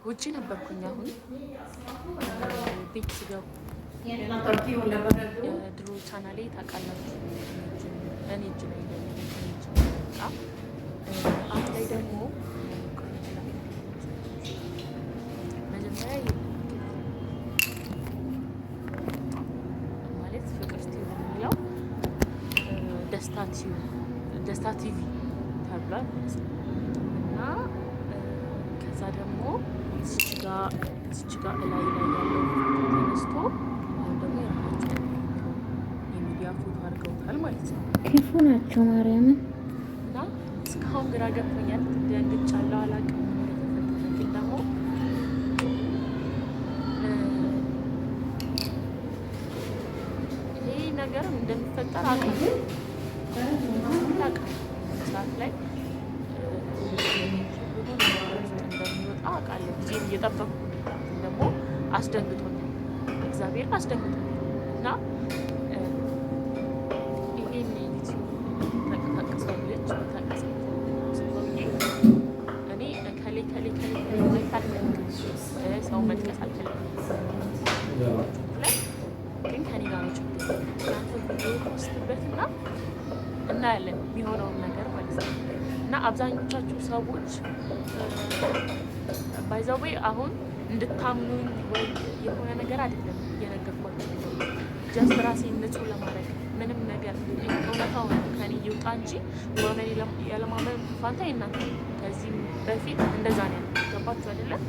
ውጪ ነበርኩኝ። አሁን ቤት ስገቡ ድሮ ቻናሌ ታውቃላችሁ እኔ እጅ ላይ አሁን ላይ ደግሞ መጀመሪያ ማለት ፍቅር ቲቪ የሚለው ደስታ ቲቪ ተብሏል እና ከዛ ደግሞ እዚች ጋር ላይ ያለው ተነስቶ አሁን ደግሞ የራሳቸው የሚዲያ ፎቶ አድርገውታል ማለት ነው። ክፉ ናቸው ማርያምን እና እስካሁን ግራ ገብቶኛል። ደንግጫለሁ። አላውቅም እንደተፈጠረ ግን ደግሞ ይሄ ነገር እንደሚፈጠር አውቃለሁ ሰዓት ላይ እንደሚወጣ አውቃለሁ። ጊዜም እየጠበኩ ደግሞ አስደንግጦኛል። እግዚአብሔርን አስደንግጦኛል እና ይሄን ዩቲዩብ ተንቀሳቀሰው ልጅ እኔ ከሌ ሰው መጥቀስ አልፈልግም። ግን ከኔ ጋር ነው ችግር ወስድበትና እናያለን የሚሆነውን ነገር ማለት ነው። እና አብዛኞቻችሁ ሰዎች ባይዘዌ አሁን እንድታምኑኝ ወይ የሆነ ነገር አይደለም እየነገርኳችሁ ጀስት ራሴን ንጹህ ለማድረግ ምንም ነገር እውነታው ከኔ ይውጣ እንጂ ማመን ያለማመን ፋንታ የእናንተ ከዚህ በፊት እንደዛ ነው ገባችሁ አይደለም?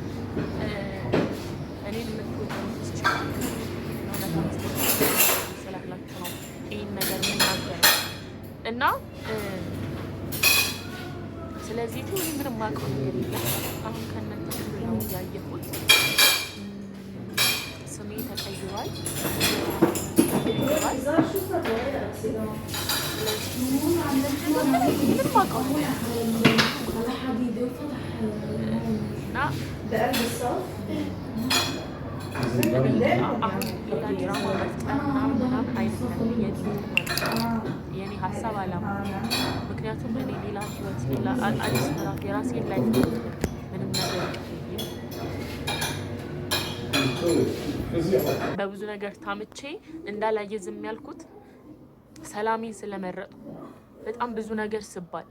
እኔን የምትወዱ ስላላችሁ ነው ይህን ነገር የምናገረው እና ስለዚህ ምንም ማውቀው ነገር የለም። አሁን ከእናንተ ነው ያየሁት። ስሜ ተቀይሯል። ምንም ማውቀው እና አሁን ሌላ ድራማ መፍጠር ምናምን አይደለም የኔ ሀሳብ አላማ። ምክንያቱም እኔ ሌላ ህይወት ሌላ አዲስ ምዕራፍ የራሴን ላይፍ ምንም ነገር በብዙ ነገር ታምቼ እንዳላየ ዝም ያልኩት ሰላሜን ስለመረጥኩ በጣም ብዙ ነገር ስባል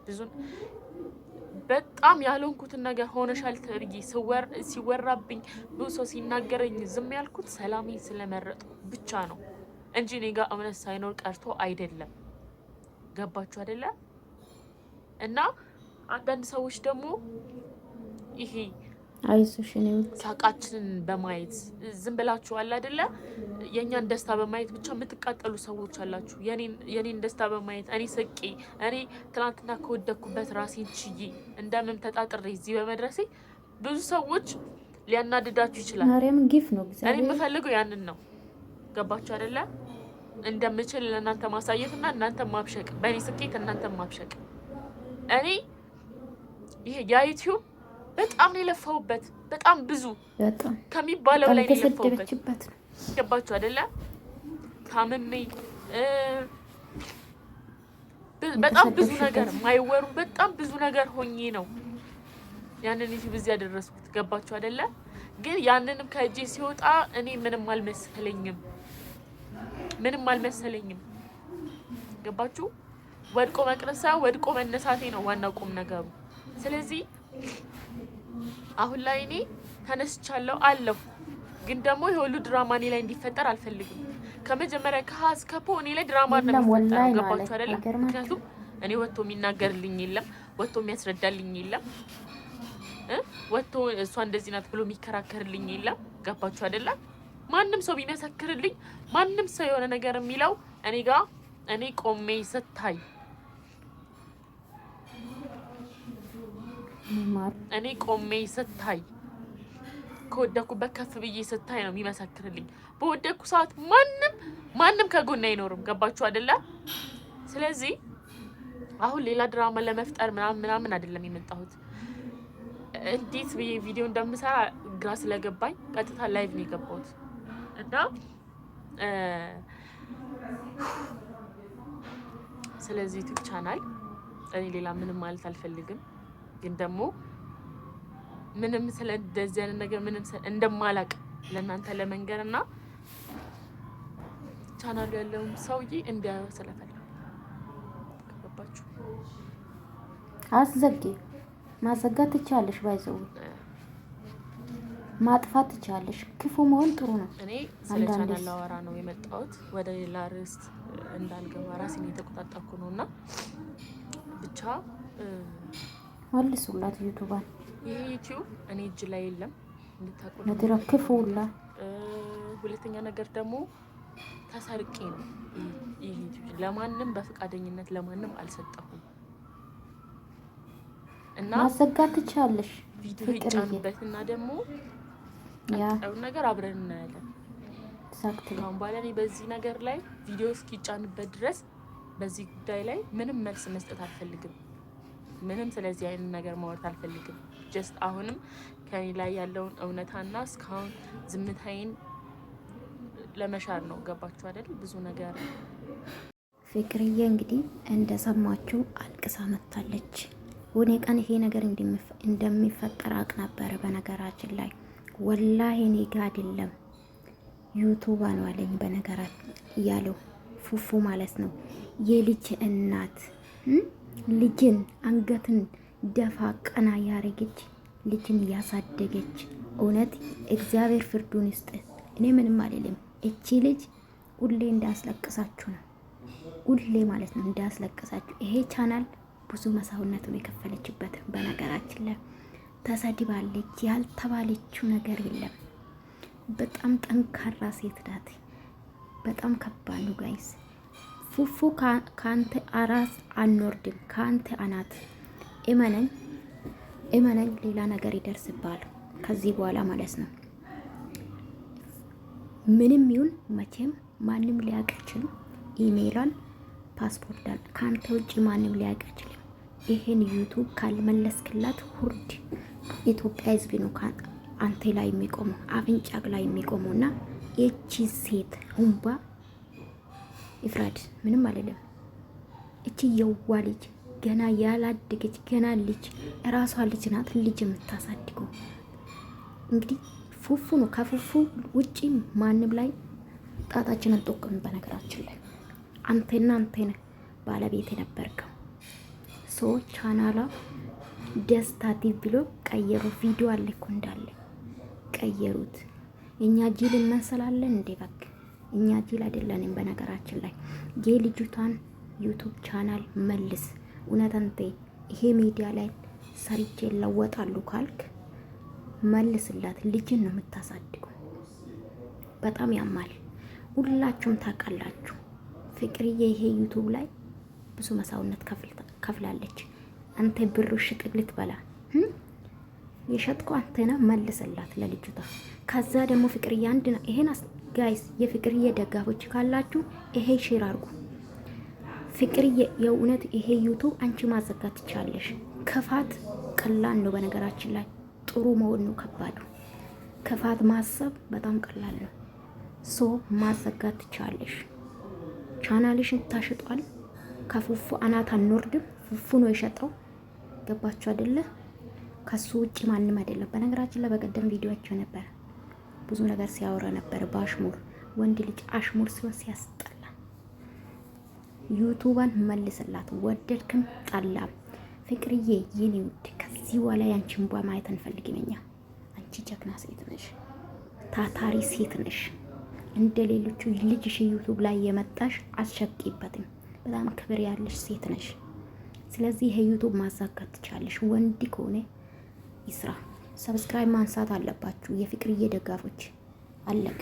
በጣም ያልሆንኩትን ነገር ሆነሻል ተብዬ ሲወራብኝ ብዙ ሰው ሲናገረኝ ዝም ያልኩት ሰላሜን ስለመረጥኩ ብቻ ነው እንጂ እኔ ጋር እምነት ሳይኖር ቀርቶ አይደለም። ገባችሁ አይደለ? እና አንዳንድ ሰዎች ደግሞ ይሄ አይዞሽ ነው ሳቃችንን በማየት ዝም ብላችሁ አለ አይደለ? የኛን ደስታ በማየት ብቻ የምትቃጠሉ ሰዎች አላችሁ። የኔን ደስታ በማየት እኔ ስቄ እኔ ትናንትና ከወደኩበት ራሴን ችዬ እንደምን ተጣጥሬ እዚህ በመድረሴ ብዙ ሰዎች ሊያናድዳችሁ ይችላል። ማርያም ጊፍ ነው እኔ የምፈልገው ያንን ነው። ገባችሁ አይደለ? እንደምችል ለእናንተ ማሳየትና እናንተ ማብሸቅ፣ በእኔ ስኬት እናንተ ማብሸቅ። እኔ ይሄ የዩቲዩብ በጣም ነው የለፋሁበት። በጣም ብዙ ከሚባለው ላይ ነው የለፋሁበት። ገባችሁ አይደለ? ታምሜ በጣም ብዙ ነገር ማይወሩ በጣም ብዙ ነገር ሆኜ ነው ያንን ዩቲዩብ እዚህ ያደረስኩት። ገባችሁ አይደለ? ግን ያንንም ከእጄ ሲወጣ እኔ ምንም አልመሰለኝም። ገባችሁ? ወድቆ መቅረሳ ወድቆ መነሳቴ ነው ዋናው ቁም ነገሩ። ስለዚህ አሁን ላይ እኔ ተነስቻለሁ አለሁ። ግን ደግሞ የሁሉ ድራማ እኔ ላይ እንዲፈጠር አልፈልግም። ከመጀመሪያ ከሀስከፖ እኔ ላይ ድራማ ነው የሚፈጠረው። ገባችሁ አይደለ? ምክንያቱም እኔ ወጥቶ የሚናገርልኝ የለም፣ ወጥቶ የሚያስረዳልኝ የለም፣ ወጥቶ እሷ እንደዚህ ናት ብሎ የሚከራከርልኝ የለም። ገባችሁ አይደለ? ማንም ሰው ቢመሰክርልኝ ማንም ሰው የሆነ ነገር የሚለው እኔ ጋር እኔ ቆሜ ስታይ ከወደኩበት ከፍ ብዬ ስታይ ነው የሚመሰክርልኝ። በወደኩ ሰዓት ማንም ከጎን አይኖርም። ገባችሁ አይደለ? ስለዚህ አሁን ሌላ ድራማ ለመፍጠር ምናምን አይደለም የመጣሁት። እንዴት ብዬ ቪዲዮ እንደምሰራ ግራ ስለገባኝ ቀጥታ ላይቭ ነው የገባሁት እና ስለዚህ ዩቲዩብ ቻናል እኔ ሌላ ምንም ማለት አልፈልግም። ግን ደግሞ ምንም ስለ እንደዚህ አይነት ነገር ምንም እንደማላቅ ለእናንተ ለመንገርና ቻናሉ ያለውን ሰውዬ እንዲያዩ ስለፈለኩ ገባችሁ? አስዘጊ ማዘጋት ትቻለሽ፣ ባይዘው ማጥፋት ትቻለሽ። ክፉ መሆን ጥሩ ነው። እኔ ስለ ቻናል ላወራ ነው የመጣሁት፣ ወደ ሌላ ርዕስ እንዳልገባ ራሴን እየተቆጣጠርኩ ነውና ብቻ መልሱላት ዩቲዩባን። ይሄ ዩቲዩብ እኔ እጅ ላይ የለም እንድታውቁ ነው። ምድረ ክፉላ። ሁለተኛ ነገር ደግሞ ተሰርቄ ነው ይሄ ዩቲዩብ። ለማንም በፍቃደኝነት ለማንም አልሰጠሁም እና ማዘጋት ትቻለሽ። ቪዲዮ ይጫንበትና ደግሞ ቀጣዩን ነገር አብረን እናያለን። አሁን በኋላ እኔ በዚህ ነገር ላይ ቪዲዮ እስኪጫንበት ድረስ በዚህ ጉዳይ ላይ ምንም መልስ መስጠት አልፈልግም። ምንም ስለዚህ አይነት ነገር ማውራት አልፈልግም። ጀስት አሁንም ከኔ ላይ ያለውን እውነታና እስካሁን ዝምታዬን ለመሻር ነው። ገባችሁ አይደል? ብዙ ነገር ፍቅርዬ እንግዲህ እንደሰማችሁ አልቅሳ መታለች። ወኔ ቀን ይሄ ነገር እንደሚፈጠር አቅ ነበረ። በነገራችን ላይ ወላሂ እኔ ጋ አይደለም ዩቲዩብ ነው አለኝ። በነገራት ያለው ፉፉ ማለት ነው። የልጅ እናት ልጅን አንገትን ደፋ ቀና ያረገች ልጅን ያሳደገች እውነት እግዚአብሔር ፍርዱን ይስጥ። እኔ ምንም አይደለም። እቺ ልጅ ሁሌ እንዳስለቅሳችሁ ነው፣ ሁሌ ማለት ነው እንዳስለቅሳችሁ። ይሄ ቻናል ብዙ መስዋዕትነት ነው የከፈለችበት። በነገራችን ላይ ተሰድባለች፣ ያልተባለችው ነገር የለም። በጣም ጠንካራ ሴት ናት። በጣም ከባድ ነው ጋይስ። ፉፉ ካንተ አራስ አንወርድም፣ ካንተ አናት እመነኝ፣ ሌላ ነገር ይደርስባል ከዚህ በኋላ ማለት ነው። ምንም ይሁን መቼም ማንም ሊያውቅ አይችልም። ኢሜይሏን፣ ፓስፖርቷን ካንተ ውጪ ማንም ሊያውቅ አይችልም። ይሄን ዩቲዩብ ካልመለስክላት ሁርድ ኢትዮጵያ ሕዝብ ነው አንተ ላይ የሚቆመው አፍንጫ ላይ የሚቆመውና እቺ ሴት ሁምባ ይፍራድ ምንም አይደለም። እቺ የዋ ልጅ ገና ያላደገች ገና ልጅ ራሷ ልጅ ናት። ልጅ የምታሳድገው እንግዲህ ፉፉ ነው። ከፉፉ ውጪ ማንም ላይ ጣታችንን ጠቆም። በነገራችን ላይ አንተና አንተነ ባለቤት የነበርከው ሰው ቻናላ ደስታ ቲቪ ብሎ ቀየሩ። ቪዲዮ አለ እኮ እንዳለ ቀየሩት። እኛ ጅል እንመስላለን እንዴ? በቃ እኛ ጅል አይደለንም። በነገራችን ላይ የልጅቷን ዩቲዩብ ቻናል መልስ። እውነት አንተ ይሄ ሚዲያ ላይ ሰርቼ ለወጣሉ ካልክ መልስላት። ልጅን ነው የምታሳድገው። በጣም ያማል። ሁላችሁም ታውቃላችሁ። ፍቅርዬ ይሄ ዩቲዩብ ላይ ብዙ መስዋዕትነት ከፍላለች። አንተ ብሩ ሽጥቅ ልትበላ የሸጥኩ አንተና መልስላት ለልጅቷ። ከዛ ደግሞ ፍቅርዬ አንድ ነው። ይሄን ጋይስ የፍቅርዬ ደጋፎች ካላችሁ ይሄ ሼር አድርጉ። ፍቅርዬ የእውነት ይሄ ዩቲዩብ አንቺ ማዘጋት ትቻለሽ። ክፋት ቀላል ነው በነገራችን ላይ፣ ጥሩ መሆን ነው ከባዱ። ክፋት ማሰብ በጣም ቀላል ነው። ሶ ማዘጋት ትቻለሽ። ቻናልሽን ታሽጧል። ከፉፉ አናት አንወርድም። ፉፉ ነው የሸጠው። ገባችሁ አይደለ? ከሱ ውጪ ማንም አይደለም። በነገራችን ላይ በቀደም ቪዲዮአቸው ነበር፣ ብዙ ነገር ሲያወራ ነበር በአሽሙር። ወንድ ልጅ አሽሙር ሲሆን ሲያስጠላ። ዩቲዩባን መልስላት፣ ወደድክም ጠላም። ፍቅርዬ የኔ ውድ ከዚህ በኋላ ያንቺን ቧ ማየት አንፈልግም እኛ። አንቺ ጀግና ሴት ነሽ፣ ታታሪ ሴት ነሽ። እንደ ሌሎቹ ልጅሽ ዩቲዩብ ላይ የመጣሽ አትሸቂበትም። በጣም ክብር ያለሽ ሴት ነሽ። ስለዚህ ይሄ ዩቲዩብ ማዛጋት ትቻለሽ። ወንድ ከሆነ ይስራ። ሰብስክራይብ ማንሳት አለባችሁ የፍቅርዬ ደጋፎች። አለቀ።